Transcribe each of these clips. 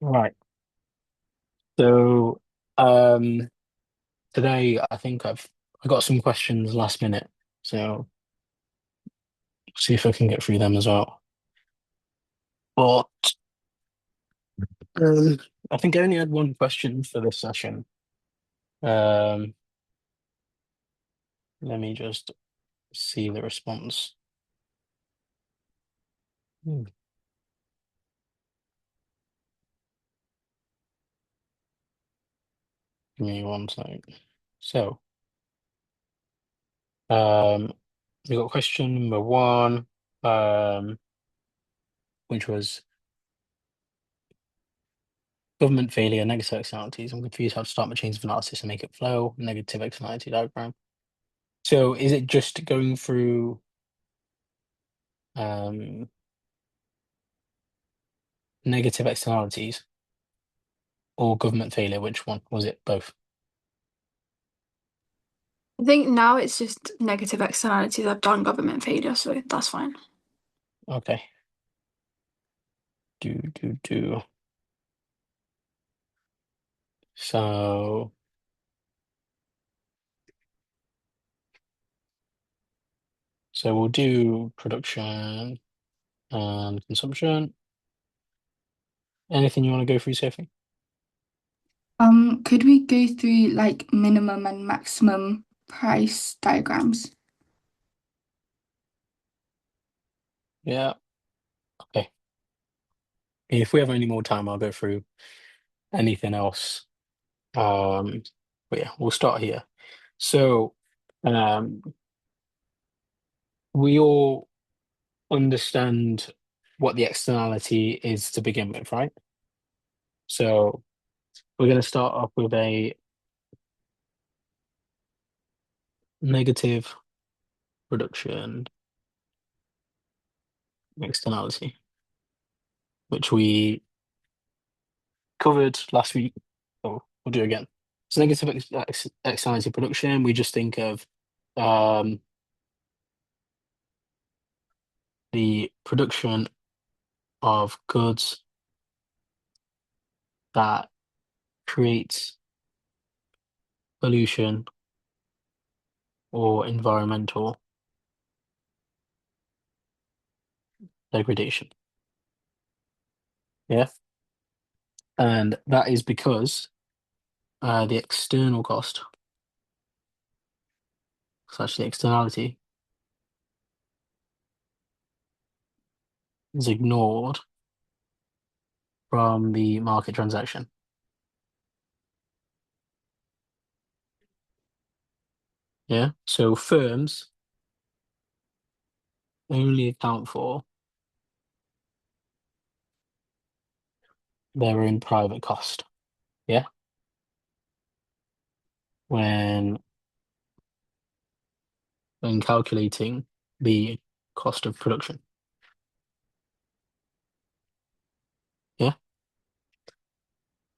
Right. So today I got some questions last minute. So see if I can get through them as well. But um, I think I only had one question for this session. Um, Let me just see the response. Hmm, Give me one second. So um, we got question number one, um, which was government failure, negative externalities. I'm confused how to start my chains of analysis and make it flow. Negative externality diagram. So is it just going through um, negative externalities or government failure? Which one was it? Both. I think now it's just negative externalities. I've done government failure, so that's fine. Okay. Do. So we'll do production and consumption. Anything you want to go through, Sophie? Could we go through like minimum and maximum price diagrams? Yeah. Okay. If we have any more time, I'll go through anything else. Um, but yeah, we'll start here. So um, we all understand what the externality is to begin with, right? So we're going to start off with a negative production externality, which we covered last week. So we'll do it again. So negative externality production, we just think of um, the production of goods that creates pollution or environmental degradation. Yeah. And that is because the external cost, such the externality, is ignored from the market transaction. Yeah. So firms only account for their own private cost. Yeah. When calculating the cost of production. Yeah.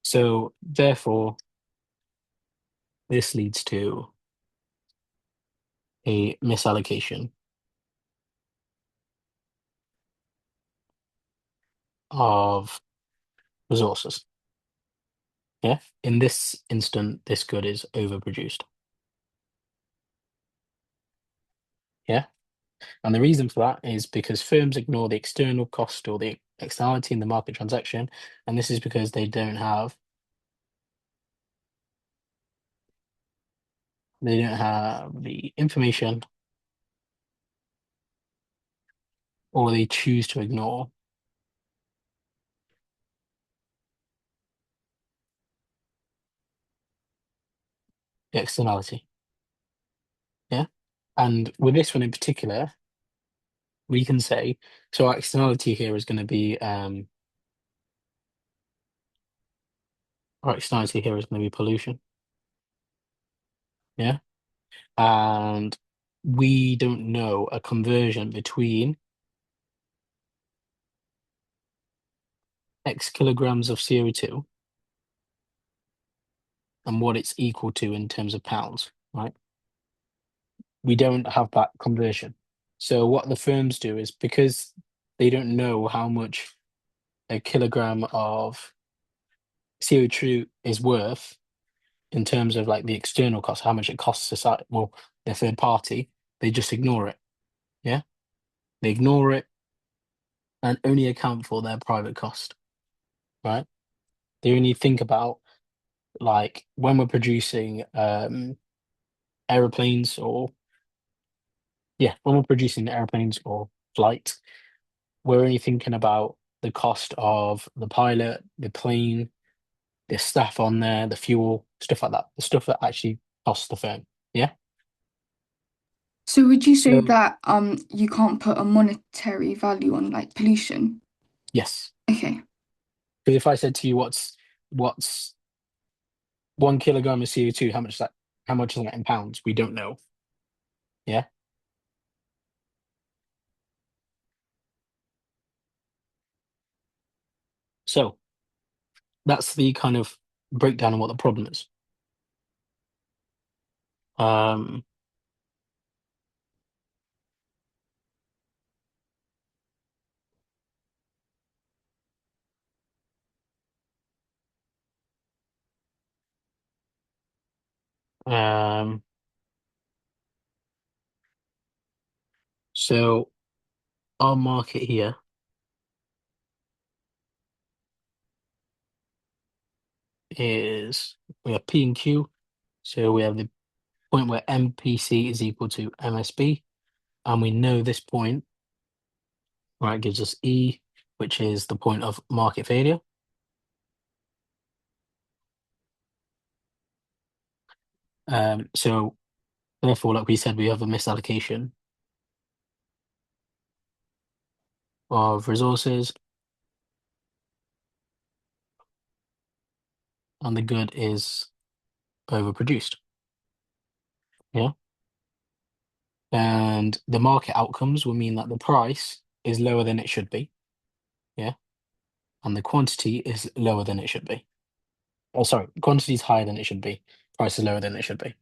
So therefore, this leads to a misallocation of resources. Yeah. In this instant, this good is overproduced. Yeah. And the reason for that is because firms ignore the external cost or the externality in the market transaction. And this is because they don't have the information, or they choose to ignore the externality. Yeah. And with this one in particular, we can say, so our externality here is going to be our externality here is going to be pollution. Yeah. And we don't know a conversion between X kilograms of CO2 and what it's equal to in terms of pounds, right? We don't have that conversion. So what the firms do is, because they don't know how much a kilogram of CO2 is worth in terms of like the external cost, how much it costs society, well, the third party, they just ignore it. Yeah. They ignore it and only account for their private cost, right? They only think about like when we're producing aeroplanes or yeah, when we're producing airplanes or flights, we're only thinking about the cost of the pilot, the plane, the staff on there, the fuel, stuff like that. The stuff that actually costs the firm. Yeah. So would you say So that you can't put a monetary value on like pollution? yes. Okay. Because if I said to you what's 1 kilogram of CO2, how much is that in pounds? We don't know. Yeah. So that's the kind of breakdown of what the problem is. Um, um, so our market here is we have P and Q. So we have the point where MPC is equal to MSB, and we know this point, right, gives us E, which is the point of market failure. So therefore, like we said, we have a misallocation of resources, and the good is overproduced. Yeah. And the market outcomes will mean that the price is lower than it should be. Yeah. And the quantity is lower than it should be. Oh, sorry, quantity is higher than it should be. Price is lower than it should be.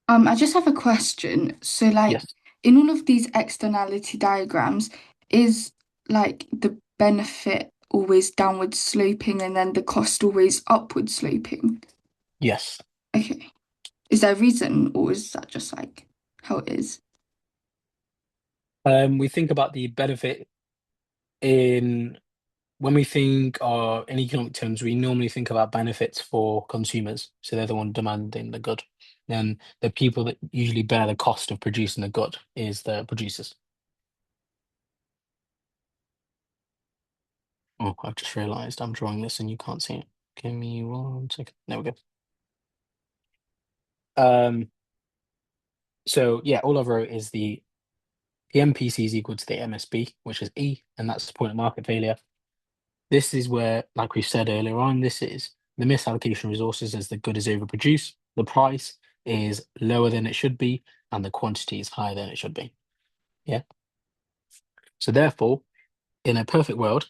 I just have a question. So, like, Yes. in all of these externality diagrams, is like the benefit always downward sloping and then the cost always upward sloping? Yes. Okay. Is there a reason, or is that just like how it is? We think about the benefit in when we think in economic terms, we normally think about benefits for consumers. So they're the one demanding the good. Then the people that usually bear the cost of producing the good is the producers. Oh, I've just realized I'm drawing this and you can't see it. Give me 1 second. There we go. Um, so yeah, all I've wrote is the MPC is equal to the MSB, which is E, and that's the point of market failure. This is where, like we said earlier on, this is the misallocation of resources as the good is overproduced, the price is lower than it should be, and the quantity is higher than it should be. Yeah. So therefore, in a perfect world,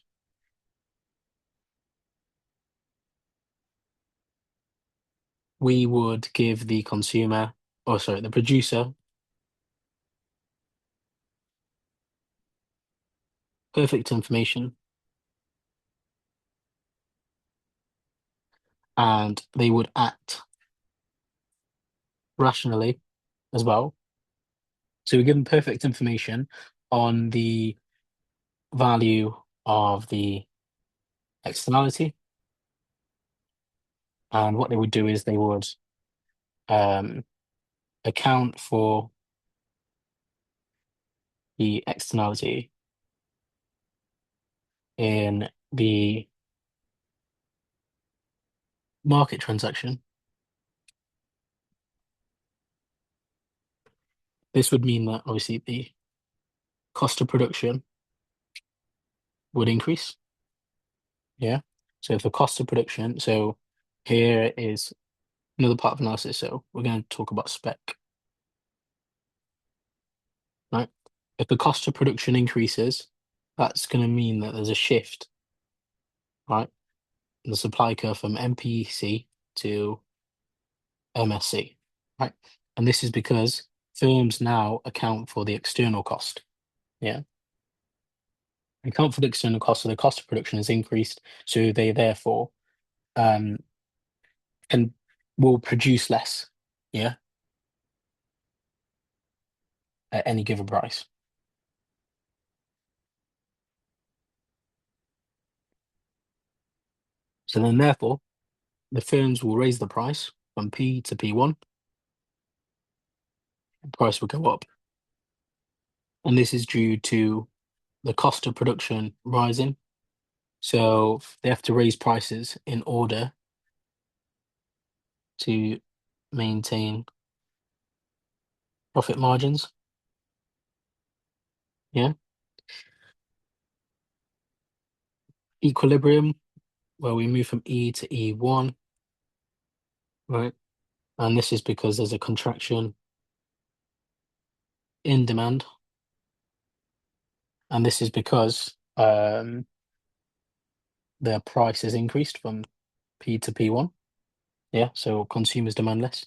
we would give the consumer, or sorry, the producer, perfect information, and they would act rationally as well. So we give them perfect information on the value of the externality. And what they would do is they would um, account for the externality in the market transaction. This would mean that obviously the cost of production would increase. Yeah. So if the cost of production, so here is another part of analysis. So we're going to talk about spec, right? If the cost of production increases, that's going to mean that there's a shift, right? In the supply curve from MPC to MSC, right? And this is because firms now account for the external cost. Yeah. Account for the external cost, so the cost of production is increased. So they therefore um, and will produce less, yeah, at any given price. So then, therefore, the firms will raise the price from P to P1, the price will go up. And this is due to the cost of production rising. So they have to raise prices in order to maintain profit margins. Yeah. Equilibrium, where we move from E to E1, right? And this is because there's a contraction in demand. And this is because the price has increased from P to P1. Yeah, so consumers demand less.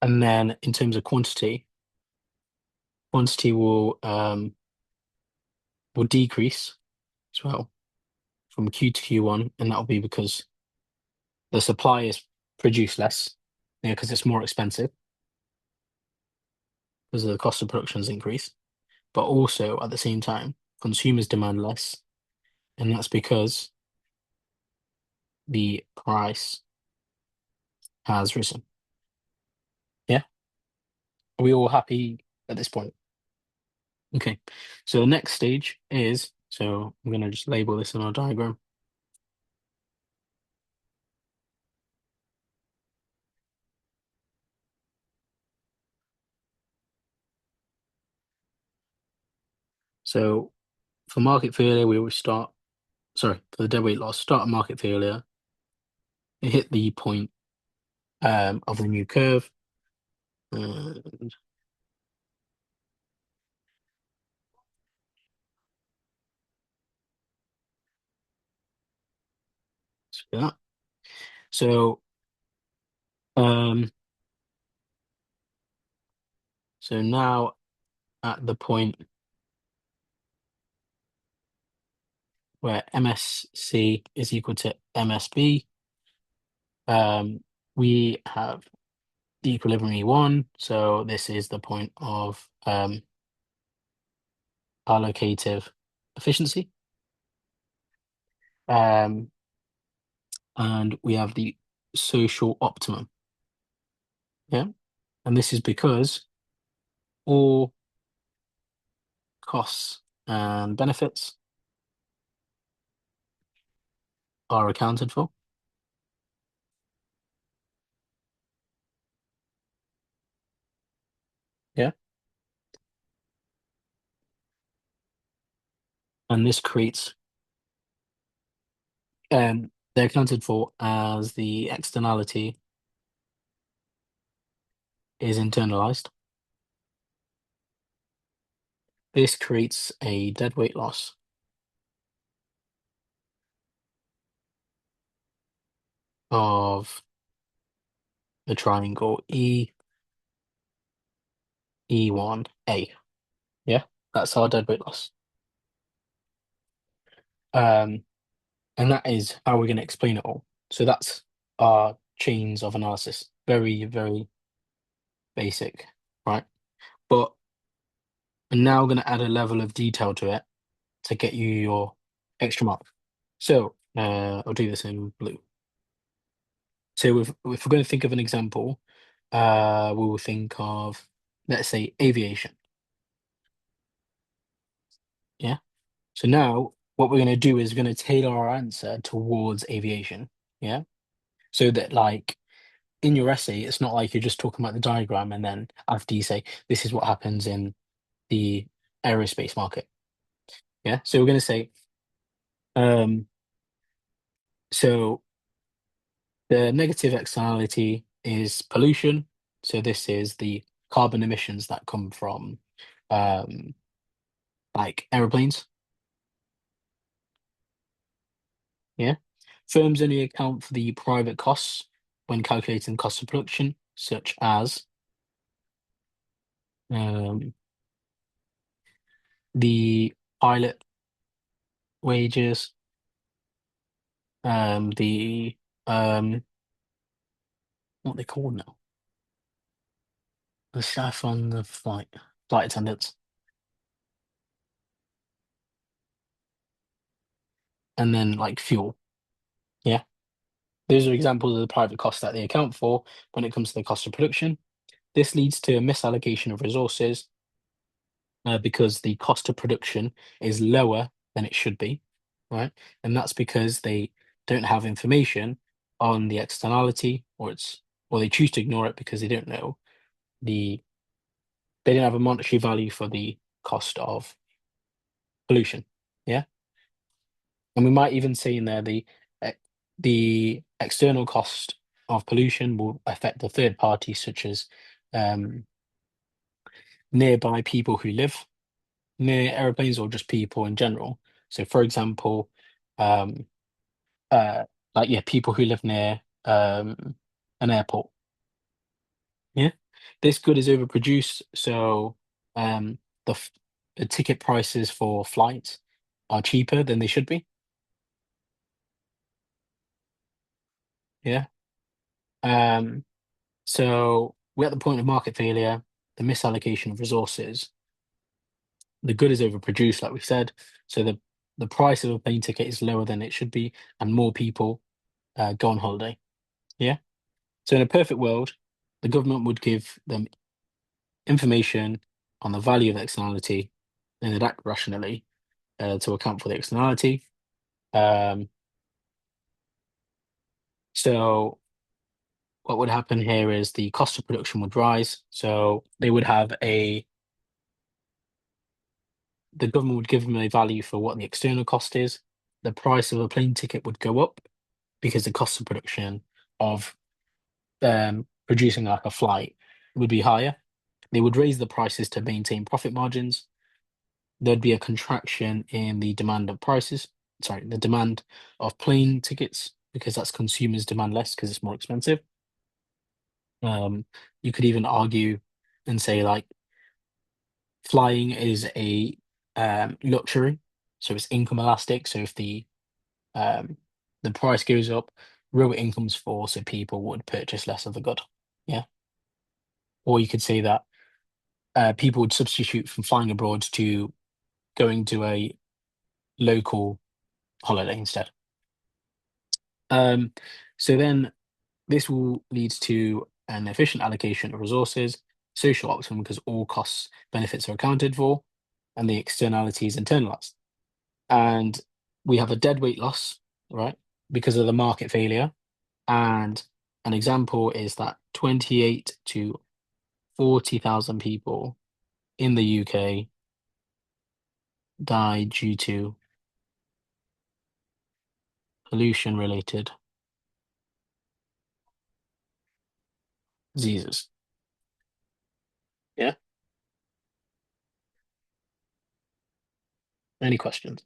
And then in terms of quantity, quantity will decrease as well from Q to Q1, and that'll be because the supply is produced less, yeah, because it's more expensive because the cost of production has increased. But also at the same time, consumers demand less, and that's because the price has risen. Yeah, are we all happy at this point? Okay, so the next stage is, so I'm going to just label this in our diagram. So for market failure, we always start, sorry, for the dead weight loss, start at market failure, hit the point of the new curve, and so that. So, um, so now at the point where MSC is equal to MSB, we have the equilibrium E1. So this is the point of allocative efficiency. Um, and we have the social optimum. Yeah. And this is because all costs and benefits are accounted for. Yeah. And this creates, they're accounted for as the externality is internalized. This creates a dead weight loss of the triangle E1A. Yeah, that's our dead weight loss. Um, and that is how we're going to explain it all. So that's our chains of analysis. Very, very basic, right? But we're now going to add a level of detail to it to get you your extra mark. So I'll do this in blue. So if we're going to think of an example, we will think of, let's say, aviation. Yeah. So now what we're going to do is we're going to tailor our answer towards aviation. Yeah. So that like in your essay, it's not like you're just talking about the diagram and then after you say, this is what happens in the aerospace market. Yeah. So we're going to say, um, so the negative externality is pollution. So this is the carbon emissions that come from um, like aeroplanes. Yeah. Firms only account for the private costs when calculating cost of production, such as um, the pilot wages, the what they call now, the staff on the flight attendants, and then like fuel. Yeah, those are examples of the private costs that they account for when it comes to the cost of production. This leads to a misallocation of resources because the cost of production is lower than it should be, right? And that's because they don't have information on the externality, or they choose to ignore it because the they don't have a monetary value for the cost of pollution. Yeah, and we might even see in there e- the external cost of pollution will affect the third parties, such as um, nearby people who live near aeroplanes or just people in general. So, for example, um, uh, like yeah, people who live near an airport. Yeah, this good is overproduced, so um, the f- the ticket prices for flights are cheaper than they should be. Yeah. Um, so we're at the point of market failure, the misallocation of resources. The good is overproduced, like we said. So the price of a plane ticket is lower than it should be, and more people go on holiday. Yeah. So in a perfect world, the government would give them information on the value of the externality, and they'd act rationally to account for the externality. Um, so what would happen here is the cost of production would rise. So they would have the government would give them a value for what the external cost is. The price of a plane ticket would go up because the cost of production of producing like a flight would be higher. They would raise the prices to maintain profit margins. There'd be a contraction in the demand of prices, sorry, the demand of plane tickets because that's consumers demand less because it's more expensive. Um, you could even argue and say like flying is a luxury, so it's income elastic. So if um, the price goes up, real incomes fall, so people would purchase less of the good. Yeah. Or you could say that people would substitute from flying abroad to going to a local holiday instead. Um, so then this will lead to an efficient allocation of resources, social optimum because all costs, benefits are accounted for, and the externalities internalized. And we have a deadweight loss, right, because of the market failure. And an example is that 28 to 40,000 people in the UK died due to pollution related diseases. Yeah. Any questions?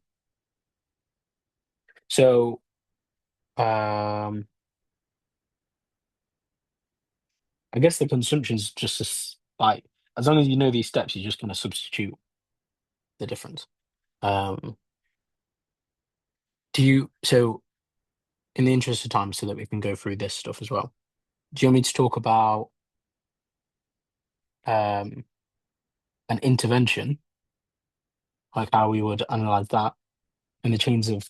So, um, I guess the consumption's just like as long as you know these steps, you're just going to substitute the difference. Um, so in the interest of time, so that we can go through this stuff as well, do you want me to talk about um, an intervention, like how we would analyze that in the chains of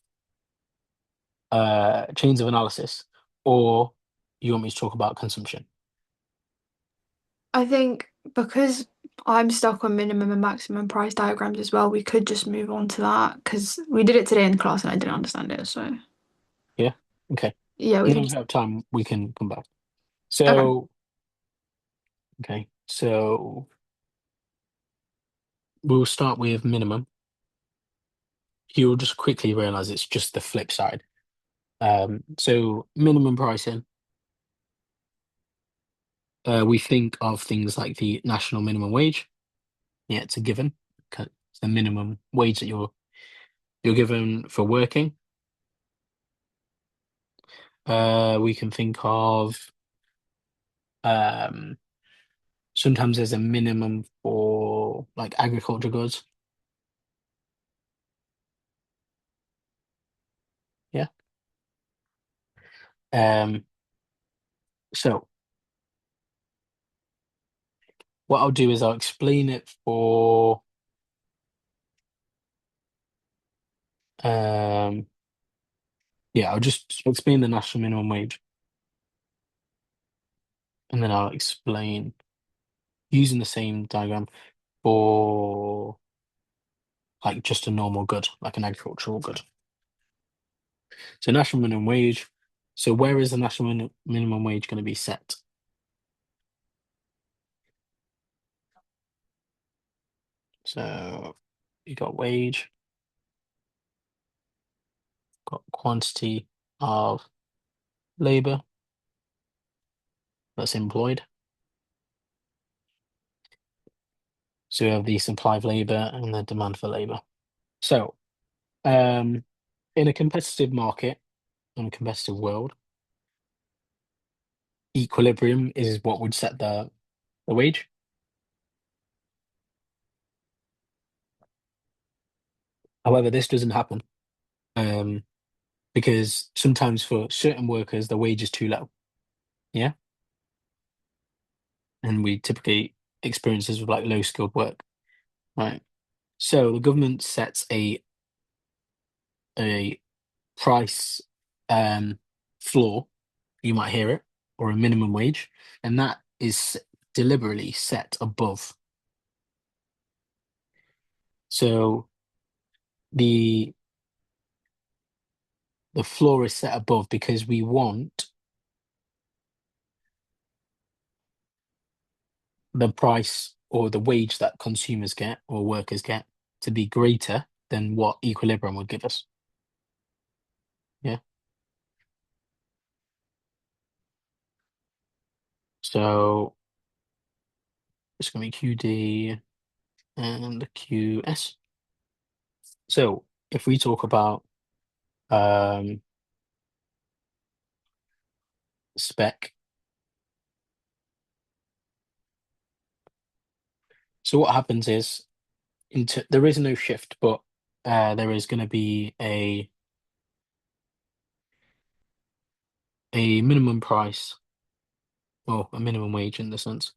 analysis, or you want me to talk about consumption? I think because I'm stuck on minimum and maximum price diagrams as well, we could just move on to that because we did it today in class and I didn't understand it. So Yeah. Okay. yeah, we And can then if just we have time, we can come back. okay. So, okay. So we'll start with minimum. You'll just quickly realize it's just the flip side. So minimum pricing, we think of things like the national minimum wage. Yeah, it's a given. It's the minimum wage that you're given for working. We can think of um, sometimes there's a minimum for like agriculture goods. So what I'll do is I'll explain it for I'll just explain the national minimum wage, and then I'll explain using the same diagram for like just a normal good, like an agricultural good. So national minimum wage. So where is the national minimum wage going to be set? So you got wage, got quantity of labor that's employed. So we have the supply of labor and the demand for labor. So in a competitive market, in a competitive world, equilibrium is what would set the wage. However, this doesn't happen because sometimes for certain workers, the wage is too low. Yeah. And we typically experience this with like low skilled work, right? So the government sets a price floor, you might hear it, or a minimum wage, and that is deliberately set above. So the floor is set above because we want the price or the wage that consumers get or workers get to be greater than what equilibrium would give us. Yeah. So it's going to be QD and QS. So if we talk about spec, so what happens is there is no shift, but there is going to be a minimum price or a minimum wage in the sense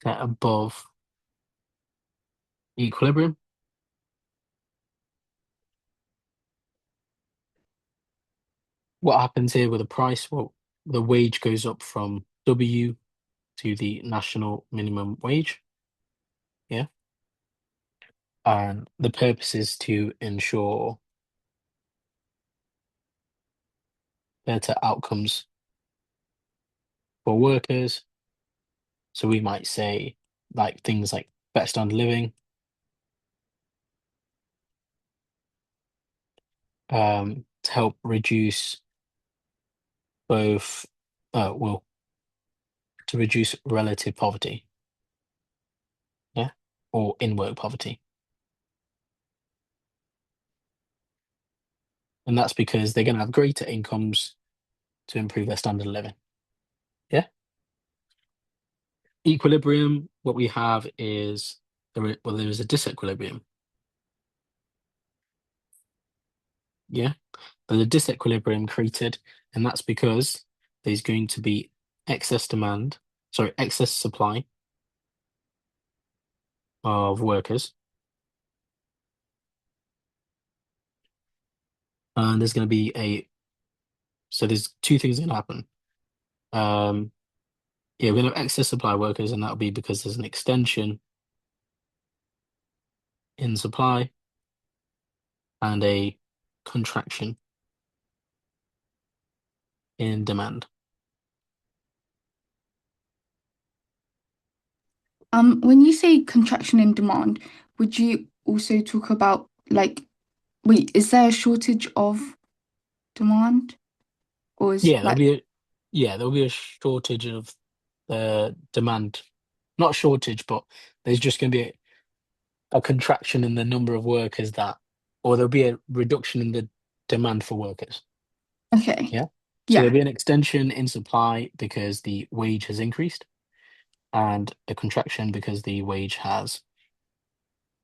that above equilibrium. What happens here with the price? Well, the wage goes up from W to the national minimum wage. Yeah. And the purpose is to ensure better outcomes for workers. So we might say like things like better standard of living, to help reduce both, to reduce relative poverty, yeah, or in-work poverty. And that's because they're going to have greater incomes to improve their standard of living. Yeah. Equilibrium, what we have is, there is a disequilibrium. Yeah. There's a disequilibrium created, and that's because there's going to be excess supply of workers. And there's going to be so there's two things going to happen. Yeah, we're going to have excess supply of workers, and that'll be because there's an extension in supply and a contraction in demand. When you say contraction in demand, would you also talk about like, wait, is there a shortage of demand? Or is Yeah, like, there'll be a shortage of demand. Not shortage, but there's just going to be a contraction in the number of workers or there'll be a reduction in the demand for workers. okay, Yeah. So yeah, there'll be an extension in supply because the wage has increased, and a contraction because the wage has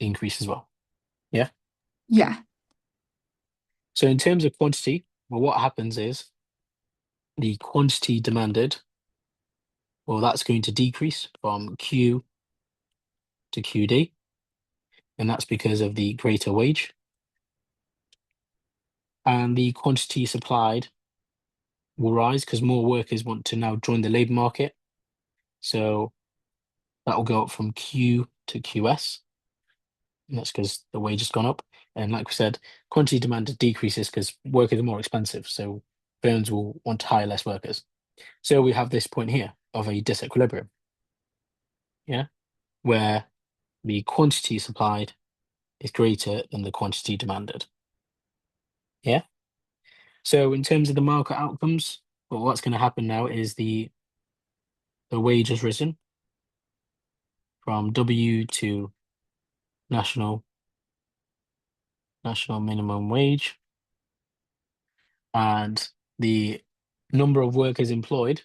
increased as well. Yeah. Yeah. So in terms of quantity, well, what happens is the quantity demanded, well, that's going to decrease from Q to QD, and that's because of the greater wage. And the quantity supplied will rise because more workers want to now join the labor market. So that will go up from Q to QS. And that's because the wage has gone up. And like we said, quantity demand decreases because workers are more expensive. So firms will want to hire less workers. So we have this point here of a disequilibrium. Yeah. Where the quantity supplied is greater than the quantity demanded. Yeah. So in terms of the market outcomes, well, what's going to happen now is the wage has risen from W to national minimum wage, and the number of workers employed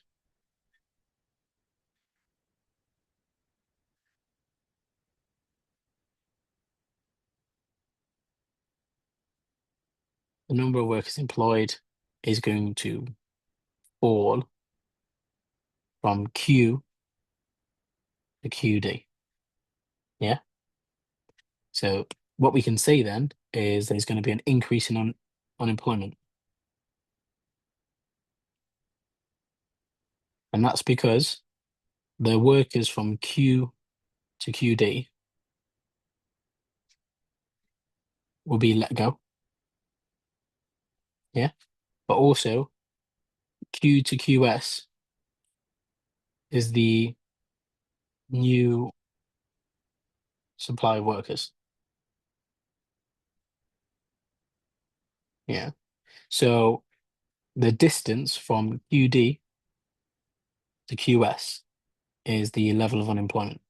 is going to fall from Q to QD. Yeah. So what we can say then is there's going to be an increase in unemployment. And that's because the workers from Q to QD will be let go. Yeah. But also Q to QS is the new supply of workers. Yeah. So the distance from QD to QS is the level of unemployment.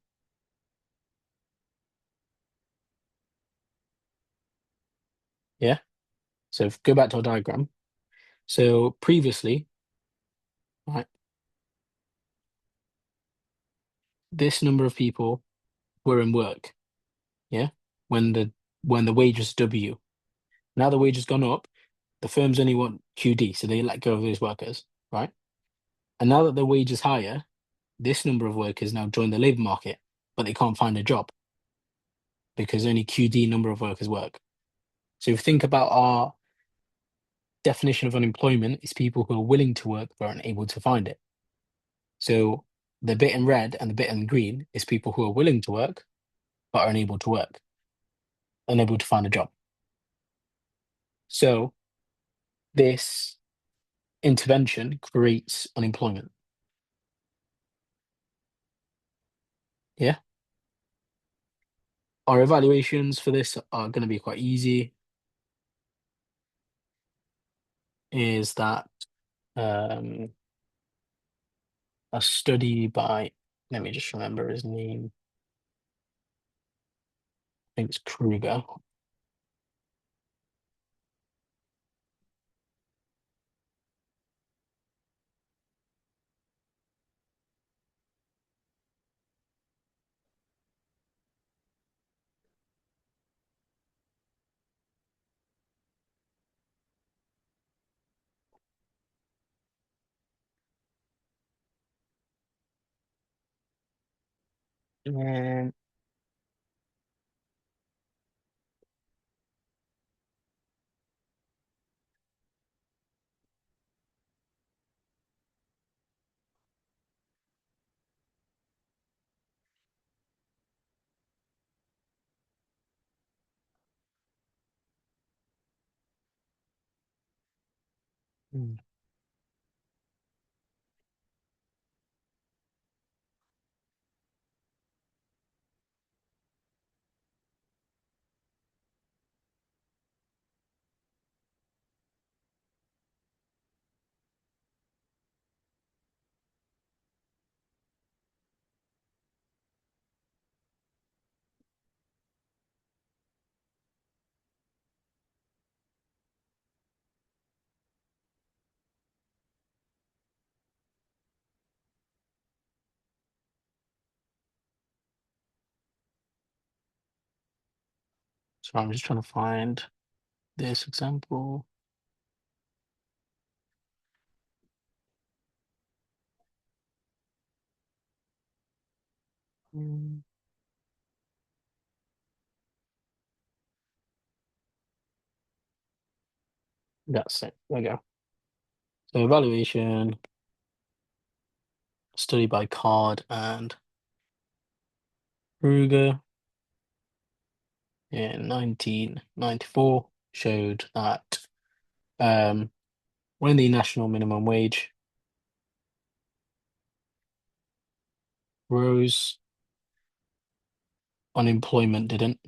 Yeah. So if go back to our diagram. So previously, right, this number of people were in work. Yeah. When the wage was W. Now the wage has gone up, the firms only want QD, so they let go of those workers, right? And now that the wage is higher, this number of workers now join the labor market, but they can't find a job because only QD number of workers work. So if you think about our definition of unemployment, is people who are willing to work but aren't able to find it. So the bit in red and the bit in green is people who are willing to work but are unable to work, unable to find a job. So this intervention creates unemployment. Yeah. Our evaluations for this are going to be quite easy. Is that a study by, let me just remember his name. I think it's Kruger. And mm, So I'm just trying to find this example. That's it. There we go. So evaluation, study by Card and Kruger in 1994 showed that when the national minimum wage rose, unemployment didn't.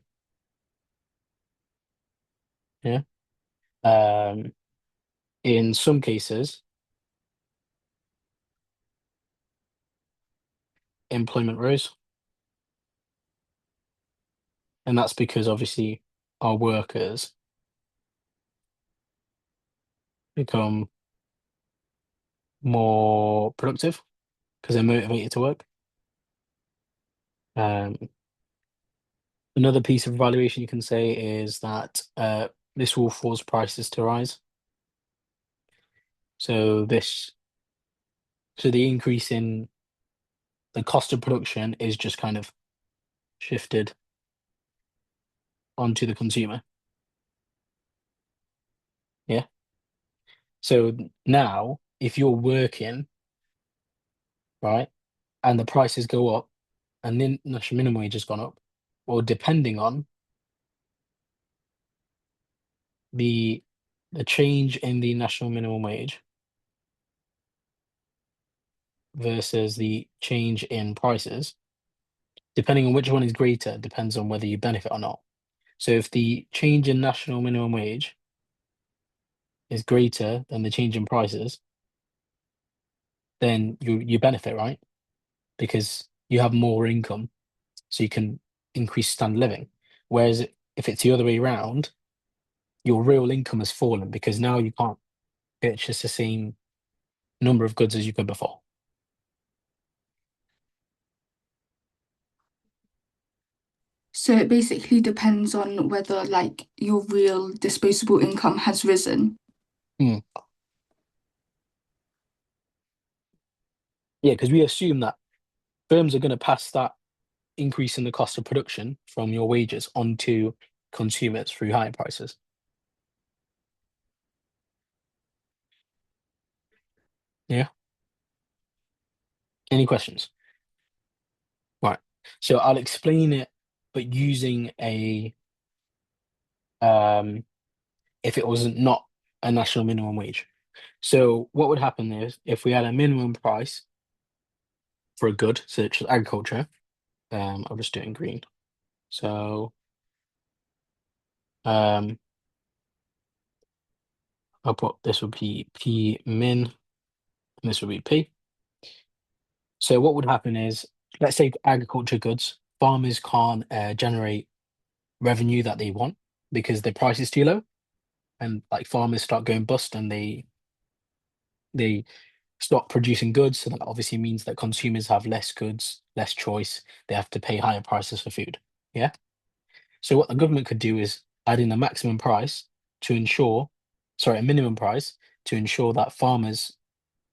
Yeah. In some cases, employment rose. And that's because obviously our workers become more productive because they're motivated to work. Another piece of evaluation you can say is that this will force prices to rise. So the increase in the cost of production is just kind of shifted onto the consumer. Yeah. So now, if you're working, right, and the prices go up, and then national minimum wage has gone up, well, depending on the change in the national minimum wage versus the change in prices, depending on which one is greater, depends on whether you benefit or not. So if the change in national minimum wage is greater than the change in prices, then you benefit, right? Because you have more income, so you can increase standard living. Whereas if it's the other way around, your real income has fallen because now you can't purchase the same number of goods as you could before. So it basically depends on whether like your real disposable income has risen. Yeah, because we assume that firms are going to pass that increase in the cost of production from your wages onto consumers through higher prices. Yeah. Any questions? Right. So I'll explain it, but using a if it wasn't not a national minimum wage. So what would happen is if we had a minimum price for a good, such as agriculture, I'll just do it in green. So I'll put this would be P min, and this would be P. So what would happen is, let's say agriculture goods, farmers can't generate revenue that they want because the price is too low, and like farmers start going bust and they stop producing goods. So that obviously means that consumers have less goods, less choice. They have to pay higher prices for food. Yeah. So what the government could do is add in a maximum price to ensure, sorry, a minimum price to ensure that farmers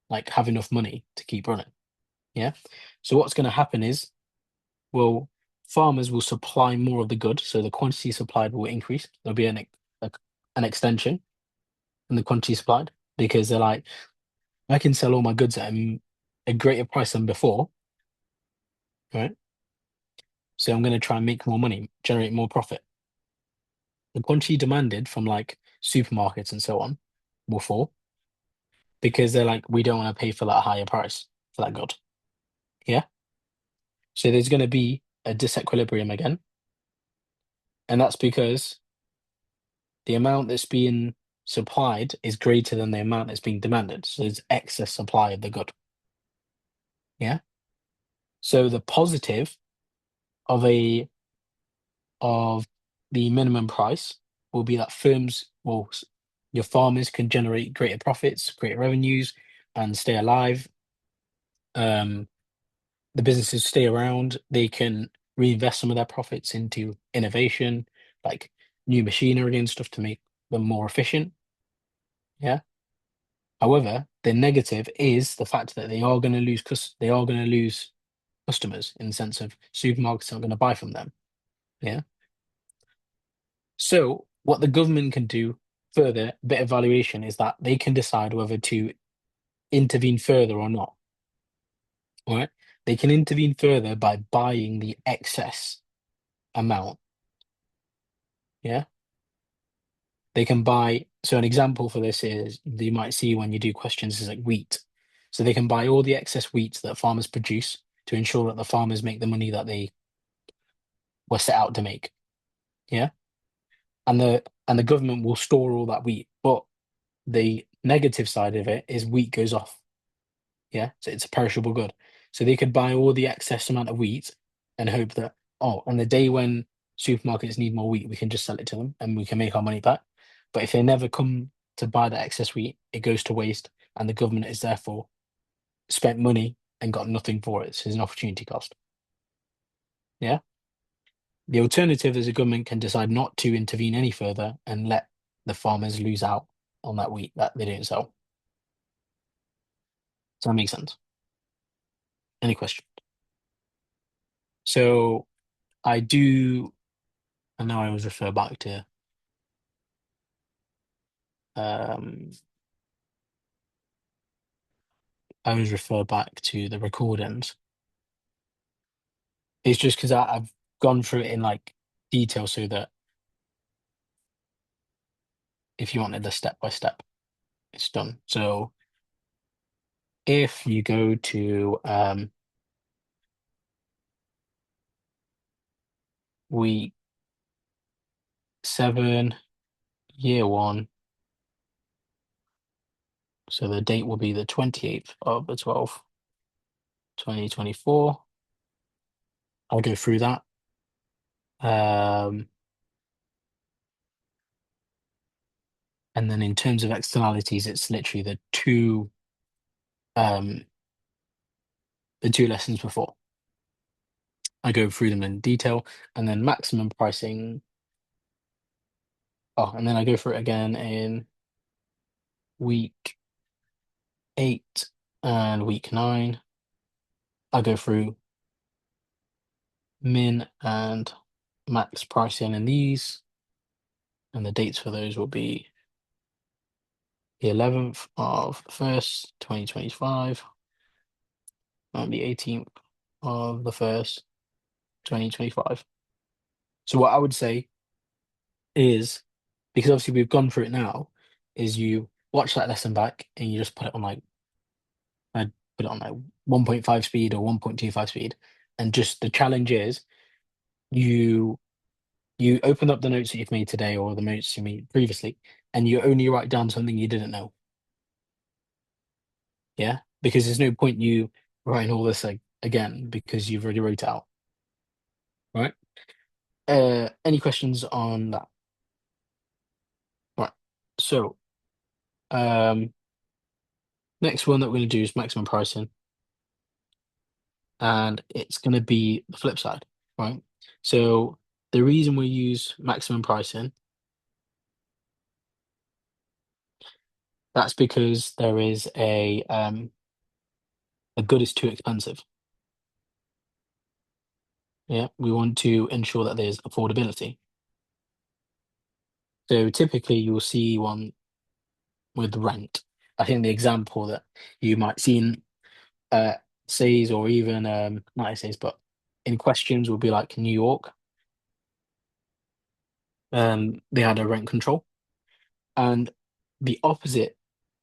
like have enough money to keep running. Yeah. So what's going to happen is, well, farmers will supply more of the good, so the quantity supplied will increase. There'll be an extension in the quantity supplied because they're like, I can sell all my goods at a greater price than before, right? So I'm going to try and make more money, generate more profit. The quantity demanded from like supermarkets and so on will fall because they're like, we don't want to pay for that higher price for that good. Yeah. So there's going to be a disequilibrium again. And that's because the amount that's being supplied is greater than the amount that's being demanded. So there's excess supply of the good. Yeah. So the positive of of the minimum price will be that your farmers can generate greater profits, greater revenues, and stay alive. The businesses stay around. They can reinvest some of their profits into innovation, like new machinery and stuff to make them more efficient. Yeah. However, the negative is the fact that they are going to lose customers in the sense of supermarkets aren't going to buy from them. Yeah. So what the government can do further, a bit of valuation, is that they can decide whether to intervene further or not. All right. They can intervene further by buying the excess amount. Yeah. They can buy. So an example for this is you might see when you do questions is like wheat. So they can buy all the excess wheat that farmers produce to ensure that the farmers make the money that they were set out to make. Yeah. And the government will store all that wheat. But the negative side of it is wheat goes off. Yeah. So it's a perishable good. So they could buy all the excess amount of wheat and hope that, oh, on the day when supermarkets need more wheat, we can just sell it to them and we can make our money back. But if they never come to buy that excess wheat, it goes to waste and the government is therefore spent money and got nothing for it. So there's an opportunity cost. Yeah. The alternative is the government can decide not to intervene any further and let the farmers lose out on that wheat that they don't sell. Does that make sense? Any question? So I do, and now I always refer back to the recordings. It's just because I've gone through it in like detail so that if you wanted the step by step, it's done. So if you go to week 7, year 1, so the date will be the 28th of the 12th, 2024. I'll go through that. And then in terms of externalities, it's literally the two lessons before. I go through them in detail, and then maximum pricing. Oh, and then I go through it again in week 8 and week 9. I go through min and max pricing in these, and the dates for those will be the 11th of the 1st, 2025, and the 18th of the 1st, 2025. So what I would say is, because obviously we've gone through it now, is you watch that lesson back and you just put it on like, I'd put it on like 1.5 speed or 1.25 speed. And just the challenge is you open up the notes that you've made today or the notes you made previously, and you only write down something you didn't know. Yeah, because there's no point you writing all this like again because you've already wrote it out. Right? Any questions on that? Right. So next one that we're going to do is maximum pricing. And it's going to be the flip side, right? So the reason we use maximum pricing, that's because there is a good is too expensive. Yeah, we want to ensure that there's affordability. So typically you'll see one with rent. I think the example that you might see in essays or even not essays, but in questions will be like New York. They had a rent control. And the opposite,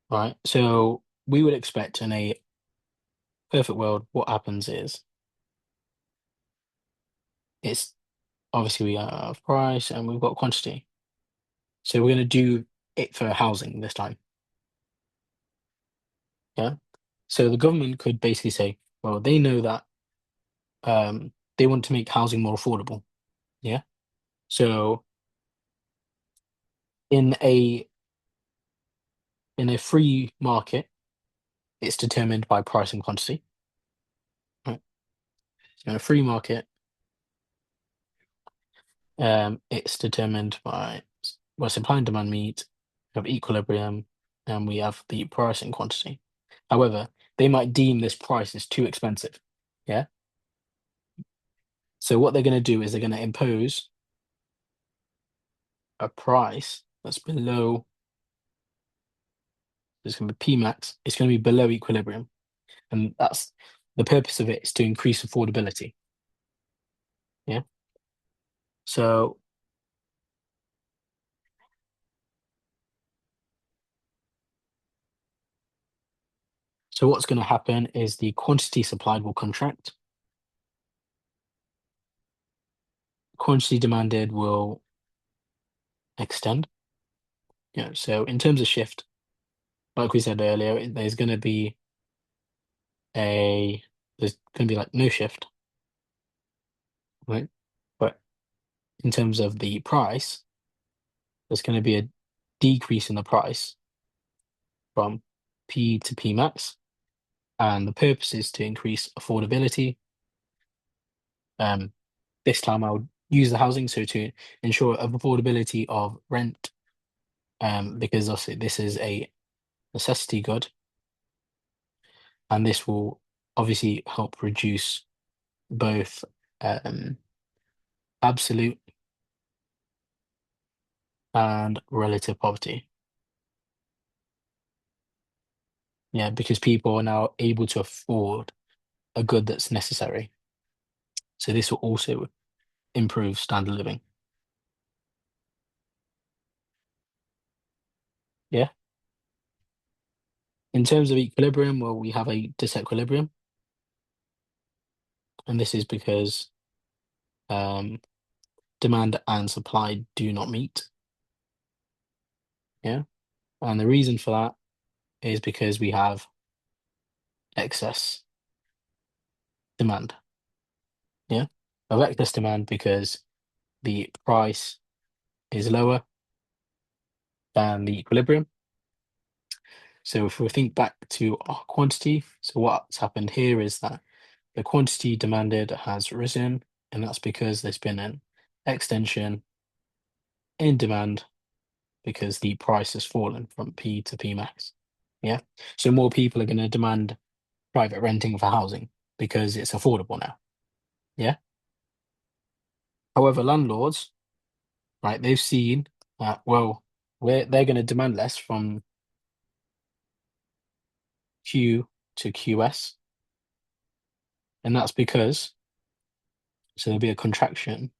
right? So we would expect in a perfect world, what happens is it's obviously we have price and we've got quantity. So we're going to do it for housing this time. Yeah. So the government could basically say, well, they know that they want to make housing more affordable. Yeah. So in a free market, it's determined by price and quantity. Right. So in a free market, It's determined by supply and demand meet, we have equilibrium, and we have the price and quantity. However, they might deem this price as too expensive. Yeah. So what they're going to do is they're going to impose a price that's below. It's going to be Pmax. It's going to be below equilibrium, and that's the purpose of it is to increase affordability. Yeah. So what's going to happen is the quantity supplied will contract. Quantity demanded will extend. Yeah. So in terms of shift, like we said earlier, there's going to be like no shift, right? But in terms of the price, there's going to be a decrease in the price from P to P max, and the purpose is to increase affordability. This time I would use the housing so to ensure affordability of rent, because obviously this is a necessity good, and this will obviously help reduce both absolute and relative poverty. Yeah, because people are now able to afford a good that's necessary. So this will also improve standard of living. Yeah. In terms of equilibrium, well, we have a disequilibrium. And this is because demand and supply do not meet. Yeah. And the reason for that is because we have excess demand. Yeah. Of excess demand because the price is lower than the equilibrium. So if we think back to our quantity, so what's happened here is that the quantity demanded has risen, and that's because there's been an extension in demand because the price has fallen from P to P max. Yeah. So more people are going to demand private renting for housing because it's affordable now. Yeah. However, landlords, right, they've seen that, well, they're going to demand less from Q to QS. And that's because, so there'll be a contraction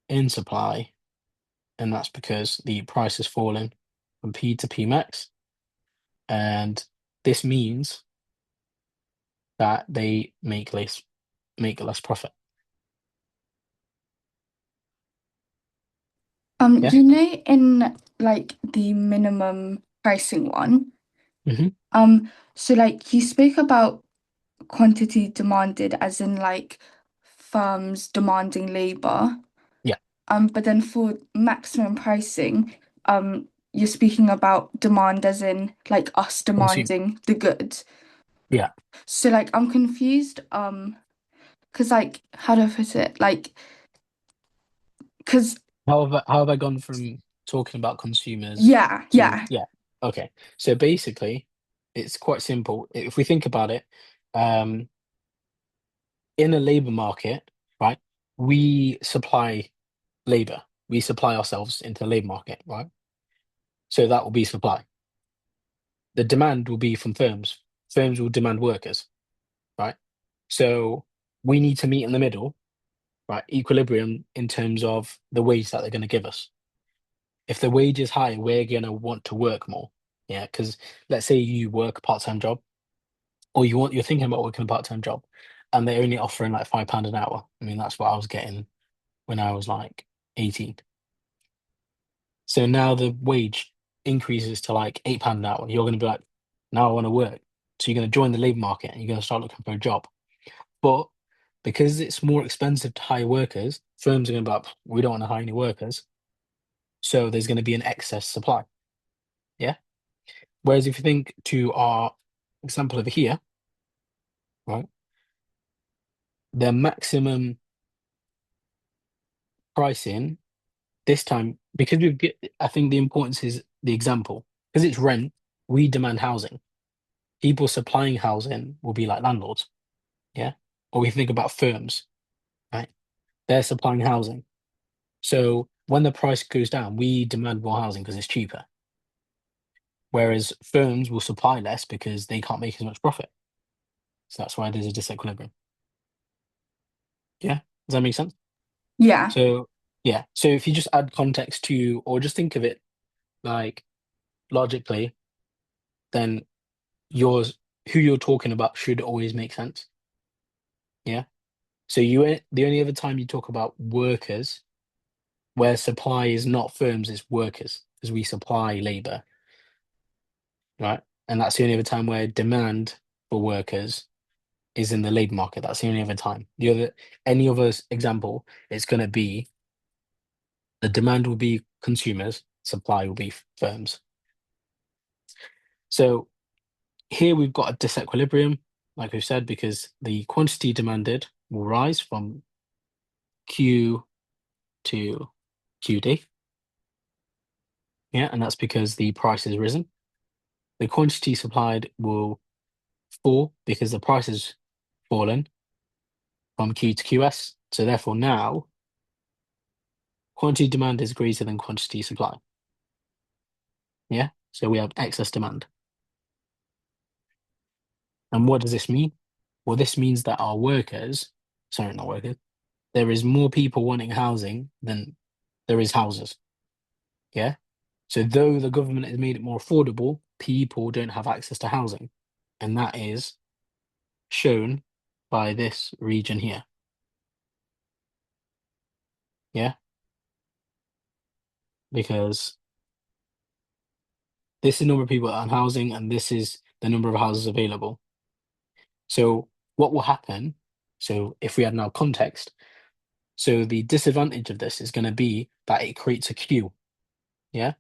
in supply, and that's because the price has fallen from P to P max. And this means that they make less profit. Yeah. You know, in like the minimum pricing one, Hmm. so like you spoke about quantity demanded as in like firms demanding labor. Yeah. But then for maximum pricing, you're speaking about demand as in like us Consume. demanding the goods. Yeah. So like I'm confused, because like how do I put it? Like, because How have I gone from talking about consumers yeah, to, yeah. yeah. Okay. So basically, it's quite simple. If we think about it, um, in a labor market, right, we supply labor. We supply ourselves into the labor market, right? So that will be supply. The demand will be from firms. Firms will demand workers, right? So we need to meet in the middle, right? Equilibrium in terms of the wage that they're going to give us. If the wage is high, we're going to want to work more. Yeah. Because let's say you work a part-time job, or you're thinking about working a part-time job, and they're only offering like £5 an hour. I mean, that's what I was getting when I was like 18. So now the wage increases to like £8 an hour. You're going to be like, now I want to work. So you're going to join the labor market and you're going to start looking for a job. But because it's more expensive to hire workers, firms are going to be like, we don't want to hire any workers. So there's going to be an excess supply. Yeah. Whereas if you think to our example over here, right, the maximum pricing this time, because I think the importance is the example. Because it's rent, we demand housing. People supplying housing will be like landlords, yeah? Or we think about firms, right? They're supplying housing. So when the price goes down, we demand more housing because it's cheaper. Whereas firms will supply less because they can't make as much profit. So that's why there's a disequilibrium. Yeah? Does that make sense? Yeah. So yeah. So if you just add context to, or just think of it like logically, then who you're talking about should always make sense. Yeah. So the only other time you talk about workers, where supply is not firms, it's workers, because we supply labor, right? And that's the only other time where demand for workers is in the labor market. That's the only other time. Any other example, it's going to be the demand will be consumers, supply will be firms. So here we've got a disequilibrium, like we've said, because the quantity demanded will rise from Q to QD. Yeah, and that's because the price has risen. The quantity supplied will fall because the price has fallen from Q to QS. So therefore now quantity demand is greater than quantity supply. Yeah, so we have excess demand. And what does this mean? Well, this means that our workers, sorry, not workers, there is more people wanting housing than there is houses. Yeah. So though the government has made it more affordable, people don't have access to housing. And that is shown by this region here. Yeah. Because this is the number of people on housing and this is the number of houses available. So what will happen? So if we add now context, so the disadvantage of this is going to be that it creates a queue. Yeah.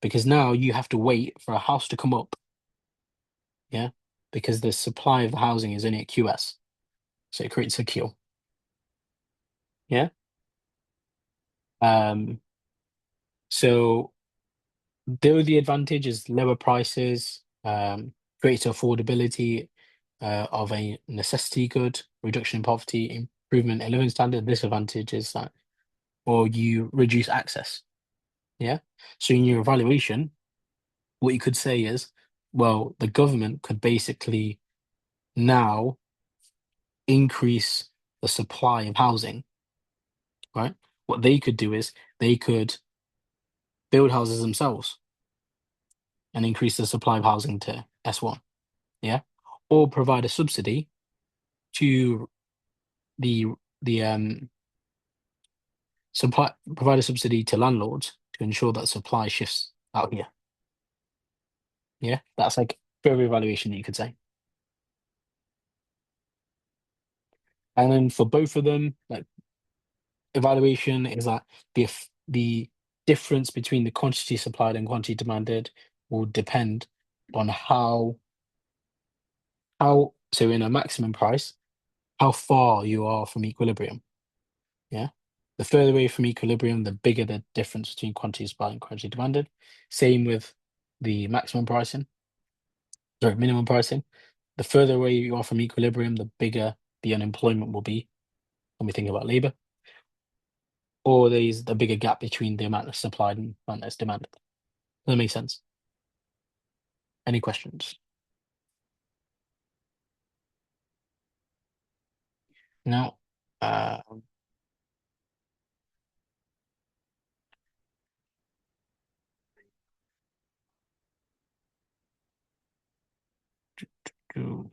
Because now you have to wait for a house to come up. Yeah. Because the supply of the housing is only at QS. So it creates a queue. Yeah. So though the advantage is lower prices, greater affordability of a necessity good, reduction in poverty, improvement in living standard, disadvantage is that, or you reduce access. Yeah. So in your evaluation, what you could say is, well, the government could basically now increase the supply of housing, right? What they could do is they could build houses themselves and increase the supply of housing to S1, yeah, or provide a subsidy to the supply, provide a subsidy to landlords to ensure that supply shifts out here. Yeah, that's like further evaluation that you could say. And then for both of them, like evaluation is that the difference between the quantity supplied and quantity demanded will depend on how so in a maximum price, how far you are from equilibrium. Yeah. The further away from equilibrium, the bigger the difference between quantity supplied and quantity demanded. Same with the maximum pricing, sorry, minimum pricing. The further away you are from equilibrium, the bigger the unemployment will be when we think about labor. Or there's the bigger gap between the amount of supplied and amount that's demanded. Does that make sense? Any questions? No. Do-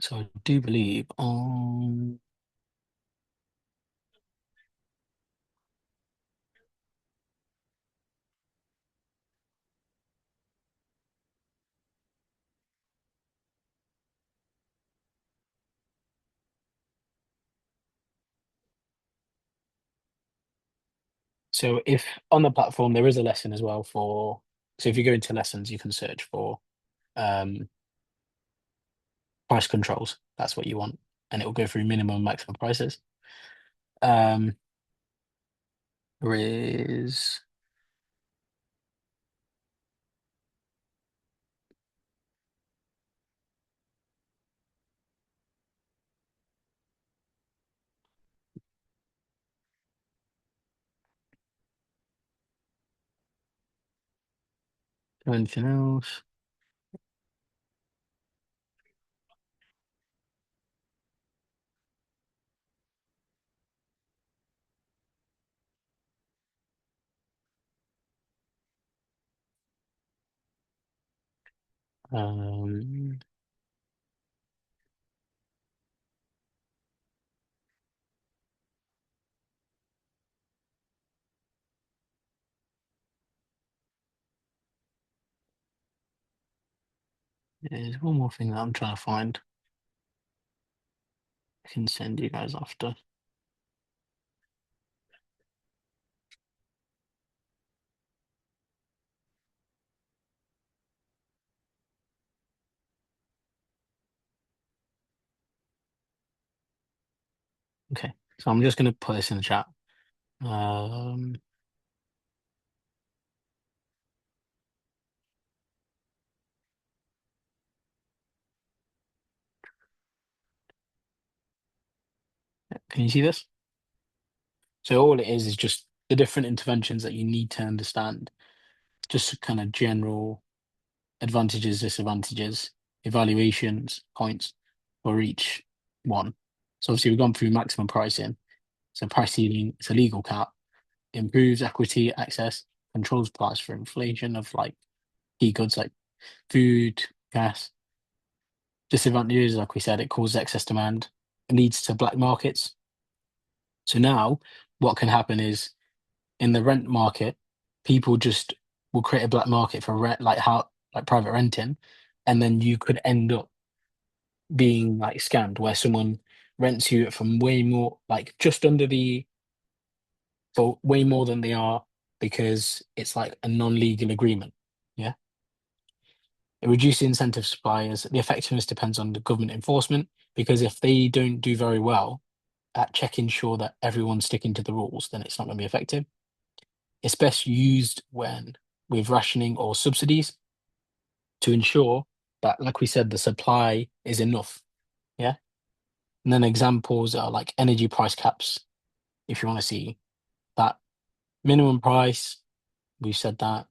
So I do believe on so if on the platform there is a lesson as well for So if you go into lessons, you can search for price controls. That's what you want, and it will go through minimum and maximum prices. There is anything else? Um, there's one more thing that I'm trying to find. I can send you guys after. Okay, so I'm just going to put this in the chat. Um, can you see this? So all it is just the different interventions that you need to understand, just kind of general advantages, disadvantages, evaluations, points for each one. So obviously we've gone through maximum pricing. So price ceiling, it's a legal cap, improves equity access, controls price for inflation of like key goods like food, gas. Disadvantages, like we said, it causes excess demand. It leads to black markets. So now what can happen is in the rent market, people just will create a black market for rent, like private renting, and then you could end up being like scammed, where someone rents you it from way more, like just under the, for way more than they are, because it's like a non-legal agreement. Yeah, it reduces incentive suppliers. The effectiveness depends on the government enforcement, because if they don't do very well at checking sure that everyone's sticking to the rules, then it's not going to be effective. It's best used when with rationing or subsidies to ensure that, like we said, the supply is enough. Yeah. And then examples are like energy price caps, if you want to see that. Minimum price, we said that.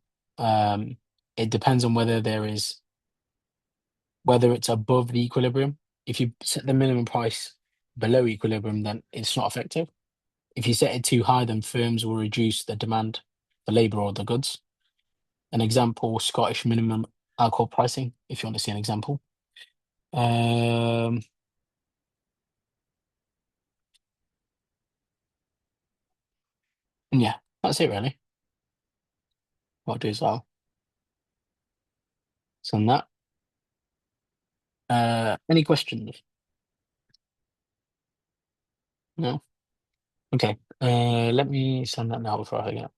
It depends on whether it's above the equilibrium. If you set the minimum price below equilibrium, then it's not effective. If you set it too high, then firms will reduce the demand for labour or the goods. An example, Scottish minimum alcohol pricing, if you want to see an example. Um, and yeah, that's it really. What I'll do is I'll send that. Any questions? No? Okay. Let me send that now before I forget.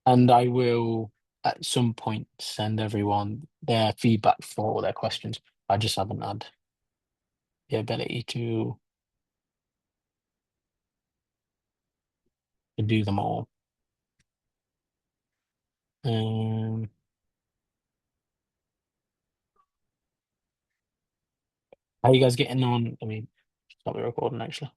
And I will at some point send everyone their feedback for all their questions. I just haven't had the ability to do them all. Um, how are you guys getting on? I mean, stop the recording actually.